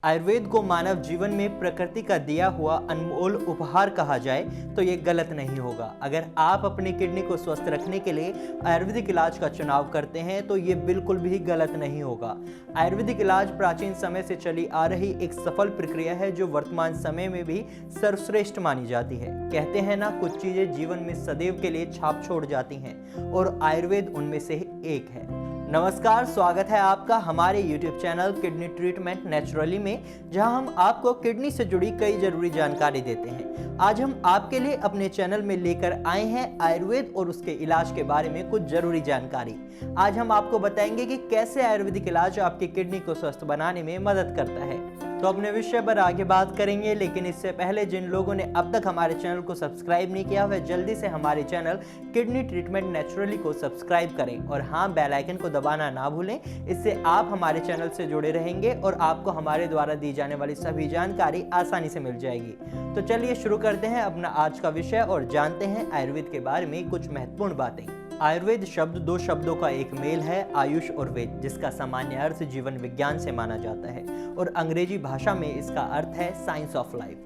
आयुर्वेद को मानव जीवन में प्रकृति का दिया हुआ अनमोल उपहार कहा जाए तो ये गलत नहीं होगा। अगर आप अपनी किडनी को स्वस्थ रखने के लिए आयुर्वेदिक इलाज का चुनाव करते हैं तो ये बिल्कुल भी गलत नहीं होगा। आयुर्वेदिक इलाज प्राचीन समय से चली आ रही एक सफल प्रक्रिया है जो वर्तमान समय में भी सर्वश्रेष्ठ मानी जाती है। कहते हैं ना, कुछ चीजें जीवन में सदैव के लिए छाप छोड़ जाती हैं और आयुर्वेद उनमें से एक है। नमस्कार, स्वागत है आपका हमारे YouTube channel kidney treatment naturally में, जहां हम आपको किडनी से जुड़ी कई जरूरी जानकारी देते हैं। आज हम आपके लिए अपने चैनल में लेकर आए हैं आयुर्वेद और उसके इलाज के बारे में कुछ जरूरी जानकारी। आज हम आपको बताएंगे कि कैसे आयुर्वेदिक इलाज आपकी किडनी को स्वस्थ बनाने में मदद करता है। तो अपने विषय पर आगे बात करेंगे, लेकिन इससे पहले जिन लोगों ने अब तक हमारे चैनल को सब्सक्राइब नहीं किया वह जल्दी से हमारे चैनल किडनी ट्रीटमेंट नेचुरली को सब्सक्राइब करें और हाँ, बेल आइकन को दबाना ना भूलें। इससे आप हमारे चैनल से जुड़े रहेंगे और आपको हमारे द्वारा दी जाने वाली सभी जानकारी आसानी से मिल जाएगी। तो चलिए शुरू करते हैं अपना आज का विषय और जानते हैं आयुर्वेद के बारे में कुछ महत्वपूर्ण बातें। आयुर्वेद शब्द दो शब्दों का एक मेल है, आयुष और वेद, जिसका सामान्य अर्थ जीवन विज्ञान से माना जाता है और अंग्रेजी भाषा में इसका अर्थ है साइंस ऑफ लाइफ।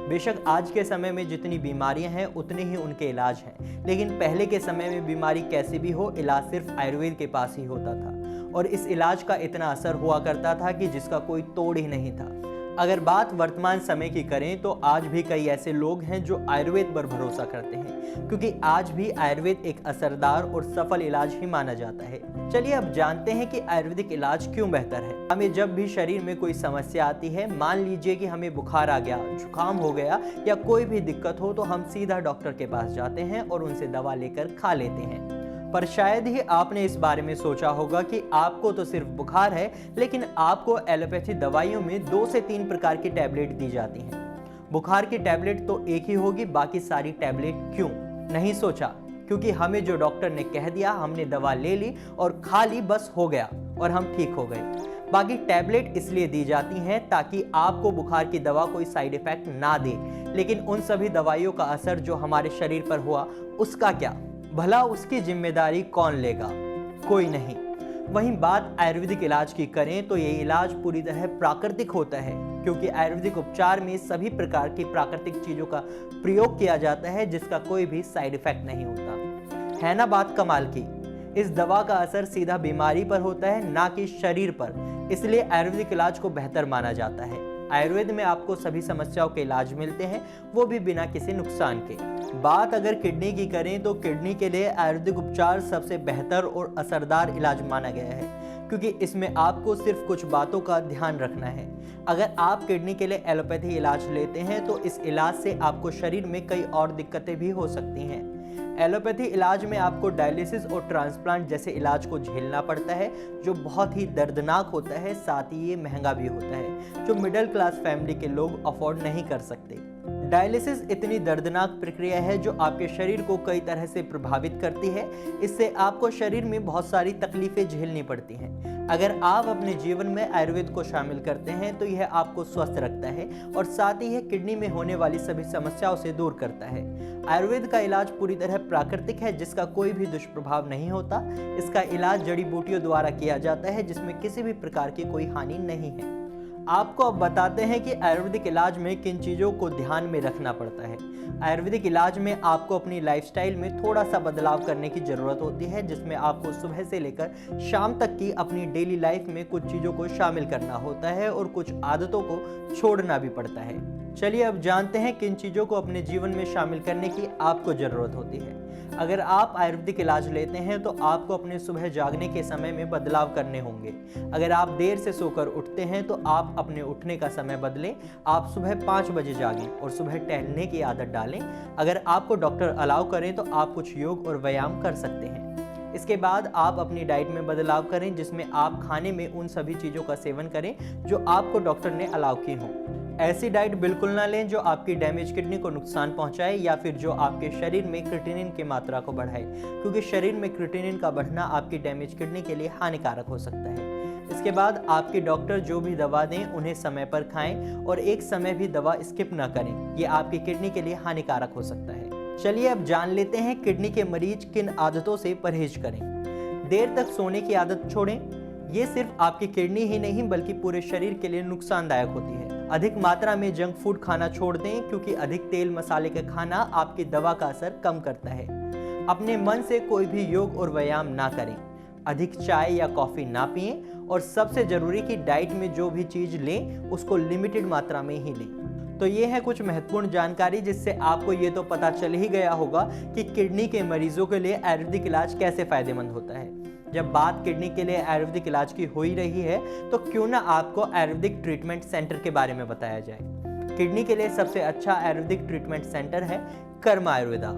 बेशक आज के समय में जितनी बीमारियां हैं उतने ही उनके इलाज हैं, लेकिन पहले के समय में बीमारी कैसी भी हो, इलाज सिर्फ आयुर्वेद के पास ही होता था और इस इलाज का इतना असर हुआ करता था कि जिसका कोई तोड़ ही नहीं था। अगर बात वर्तमान समय की करें तो आज भी कई ऐसे लोग हैं जो आयुर्वेद पर भरोसा करते हैं, क्योंकि आज भी आयुर्वेद एक असरदार और सफल इलाज ही माना जाता है। चलिए अब जानते हैं कि आयुर्वेदिक इलाज क्यों बेहतर है। हमें जब भी शरीर में कोई समस्या आती है, मान लीजिए कि हमें बुखार आ गया, जुकाम हो गया या कोई भी दिक्कत हो, तो हम सीधा डॉक्टर के पास जाते हैं और उनसे दवा लेकर खा लेते हैं। पर शायद ही आपने इस बारे में सोचा होगा कि आपको तो सिर्फ बुखार है, लेकिन आपको एलोपैथी दवाइयों में 2 से 3 प्रकार की टैबलेट दी जाती हैं। बुखार की टैबलेट तो एक ही होगी, बाकी सारी टैबलेट क्यों? नहीं सोचा, क्योंकि हमें जो डॉक्टर ने कह दिया, हमने दवा ले ली और खा ली, बस हो गया और हम ठीक हो गए। बाकी टैबलेट इसलिए दी जाती हैं ताकि आपको बुखार की दवा कोई साइड इफेक्ट ना दे, लेकिन उन सभी दवाइयों का असर जो हमारे शरीर पर हुआ उसका क्या? भला उसकी जिम्मेदारी कौन लेगा? कोई नहीं। वहीं बात आयुर्वेदिक इलाज की करें तो ये इलाज पूरी तरह प्राकृतिक होता है, क्योंकि आयुर्वेदिक उपचार में सभी प्रकार की प्राकृतिक चीजों का प्रयोग किया जाता है जिसका कोई भी साइड इफेक्ट नहीं होता। है ना बात कमाल की? इस दवा का असर सीधा बीमारी पर होता है, ना कि शरीर पर। इसलिए आयुर्वेदिक इलाज को बेहतर माना जाता है। आयुर्वेद में आपको सभी समस्याओं के इलाज मिलते हैं, वो भी बिना किसी नुकसान के। बात अगर किडनी की करें तो किडनी के लिए आयुर्वेदिक उपचार सबसे बेहतर और असरदार इलाज माना गया है, क्योंकि इसमें आपको सिर्फ कुछ बातों का ध्यान रखना है। अगर आप किडनी के लिए एलोपैथी इलाज लेते हैं तो इस इलाज से आपको शरीर में कई और दिक्कतें भी हो सकती हैं। एलोपैथी इलाज में आपको डायलिसिस और ट्रांसप्लांट जैसे इलाज को झेलना पड़ता है, जो बहुत ही दर्दनाक होता है, साथ ही ये महंगा भी होता है, जो मिडिल क्लास फैमिली के लोग अफोर्ड नहीं कर सकते। डायलिसिस इतनी दर्दनाक प्रक्रिया है जो आपके शरीर को कई तरह से प्रभावित करती है। इससे आपको शरीर में बहुत सारी तकलीफें झेलनी पड़ती हैं। अगर आप अपने जीवन में आयुर्वेद को शामिल करते हैं तो यह आपको स्वस्थ रखता है और साथ ही यह किडनी में होने वाली सभी समस्याओं से दूर करता है। आयुर्वेद का इलाज पूरी तरह प्राकृतिक है, जिसका कोई भी दुष्प्रभाव नहीं होता। इसका इलाज जड़ी बूटियों द्वारा किया जाता है, जिसमें किसी भी प्रकार की कोई हानि नहीं है। आपको अब बताते हैं कि आयुर्वेदिक इलाज में किन चीज़ों को ध्यान में रखना पड़ता है। आयुर्वेदिक इलाज में आपको अपनी लाइफस्टाइल में थोड़ा सा बदलाव करने की ज़रूरत होती है, जिसमें आपको सुबह से लेकर शाम तक की अपनी डेली लाइफ में कुछ चीज़ों को शामिल करना होता है और कुछ आदतों को छोड़ना भी पड़ता है। चलिए अब जानते हैं किन चीज़ों को अपने जीवन में शामिल करने की आपको ज़रूरत होती है। अगर आप आयुर्वेदिक इलाज लेते हैं तो आपको अपने सुबह जागने के समय में बदलाव करने होंगे। अगर आप देर से सोकर उठते हैं तो आप अपने उठने का समय बदलें। आप सुबह 5 बजे जागें और सुबह टहलने की आदत डालें। अगर आपको डॉक्टर अलाउ करें तो आप कुछ योग और व्यायाम कर सकते हैं। इसके बाद आप अपनी डाइट में बदलाव करें, जिसमें आप खाने में उन सभी चीज़ों का सेवन करें जो आपको डॉक्टर ने अलाउ की हों। ऐसी डाइट बिल्कुल ना लें जो आपकी डैमेज किडनी को नुकसान पहुंचाए या फिर जो आपके शरीर में क्रिएटिनिन की मात्रा को बढ़ाए, क्योंकि शरीर में क्रिएटिनिन का बढ़ना आपकी डैमेज किडनी के लिए हानिकारक हो सकता है। इसके बाद आपके डॉक्टर जो भी दवा दें उन्हें समय पर खाएं और एक समय भी दवा स्किप ना करें, ये आपकी किडनी के लिए हानिकारक हो सकता है। चलिए अब जान लेते हैं किडनी के मरीज किन आदतों से परहेज करें। देर तक सोने की आदत छोड़ें। ये सिर्फ आपकी किडनी ही नहीं बल्कि पूरे शरीर के लिए नुकसानदायक होती है। अधिक मात्रा में जंक फूड खाना छोड़ दें क्योंकि अधिक तेल मसाले का खाना आपकी दवा का असर कम करता है। अपने मन से कोई भी योग और व्यायाम ना करें। अधिक चाय या कॉफ़ी ना पिएं और सबसे ज़रूरी कि डाइट में जो भी चीज़ लें उसको लिमिटेड मात्रा में ही लें। तो ये है कुछ महत्वपूर्ण जानकारी जिससे आपको ये तो पता चल ही गया होगा कि किडनी के मरीजों के लिए आयुर्वेदिक इलाज कैसे फ़ायदेमंद होता है। जब बात किडनी के लिए आयुर्वेदिक इलाज की हो ही रही है तो क्यों ना आपको आयुर्वेदिक ट्रीटमेंट सेंटर के बारे में बताया जाए। किडनी के लिए सबसे अच्छा आयुर्वेदिक ट्रीटमेंट सेंटर है कर्म आयुर्वेदा।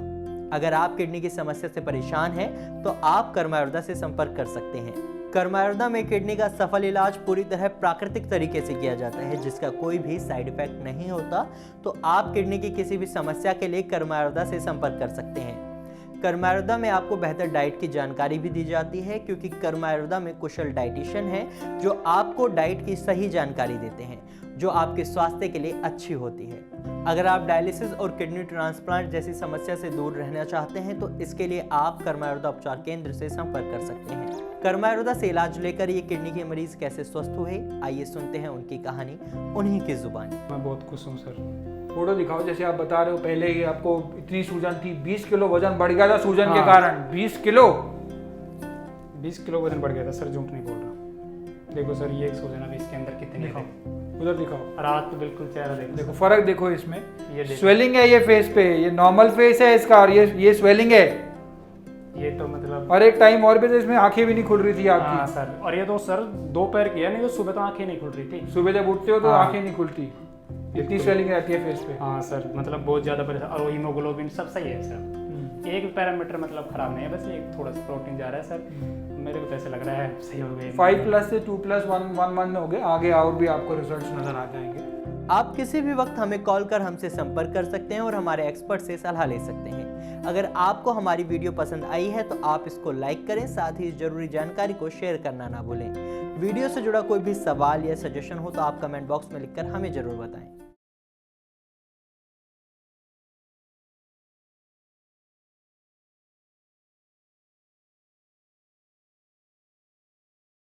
अगर आप किडनी की समस्या से परेशान हैं तो आप कर्म आयुर्वेदा से संपर्क कर सकते हैं। कर्म आयुर्वेदा में किडनी का सफल इलाज पूरी तरह प्राकृतिक तरीके से किया जाता है जिसका कोई भी साइड इफेक्ट नहीं होता। तो आप किडनी की किसी भी समस्या के लिए कर्म आयुर्वेदा से संपर्क कर सकते हैं। कर्म आयुर्वेदा में आपको बेहतर डाइट की जानकारी भी दी जाती है क्योंकि कर्म आयुर्वेदा में कुशल डाइटिशियन हैं जो आपको डाइट की सही जानकारी देते हैं जो आपके स्वास्थ्य के लिए अच्छी होती है। अगर आप डायलिसिस और किडनी ट्रांसप्लांट जैसी समस्या से दूर रहना चाहते हैं तो इसके लिए आप कर्म आयुर्वेदा उपचार केंद्र से संपर्क कर सकते हैं। कर्म आयुर्वेदा से इलाज लेकर ये किडनी के मरीज कैसे स्वस्थ हुए, आइए सुनते हैं उनकी कहानी उन्हीं की जुबानी। मैं बहुत खुश हूँ सर। फोटो दिखाओ, जैसे आप बता रहे हो पहले ही आपको इतनी सूजन थी, 20 किलो वजन बढ़ गया था सूजन के कारण। 20 किलो वजन बढ़ गया था सर, झूठ नहीं बोल रहा। देखो सर ये एक सूजन अभी इसके अंदर कितनी है, उधर दिखाओ, रात तो बिल्कुल चेहरा देखो फर्क देखो इसमें। ये स्वेलिंग है ये फेस पे, ये नॉर्मल फेस है इसका और ये स्वेलिंग है। ये तो मतलब और एक टाइम और भी तो इसमें आंखें भी नहीं खुल रही थी आपकी। हाँ सर, और ये तो सर दोपहर की है, नहीं तो सुबह तो आंखें नहीं खुल रही थी। सुबह जब उठते हो तो हाँ। आंखें नहीं खुलती, इतनी स्वेलिंग रहती है फेस पे। हाँ सर, मतलब बहुत ज़्यादा परेशान। और हीमोग्लोबिन सब सही है सर, एक भी पैरामीटर मतलब खराब नहीं है, बस एक थोड़ा सा प्रोटीन जा रहा है सर। मेरे को तो ऐसे लग रहा है सही हो गए। 5+ से 2+1 मंथ हो गए, आगे और भी आपको रिजल्ट्स नजर आ जाएंगे। आप किसी भी वक्त हमें कॉल कर हमसे संपर्क कर सकते हैं और हमारे एक्सपर्ट से सलाह ले सकते हैं। अगर आपको हमारी वीडियो पसंद आई है तो आप इसको लाइक करें, साथ ही जरूरी जानकारी को शेयर करना ना भूलें। वीडियो से जुड़ा कोई भी सवाल या सजेशन हो तो आप कमेंट बॉक्स में लिखकर हमें जरूर बताएं।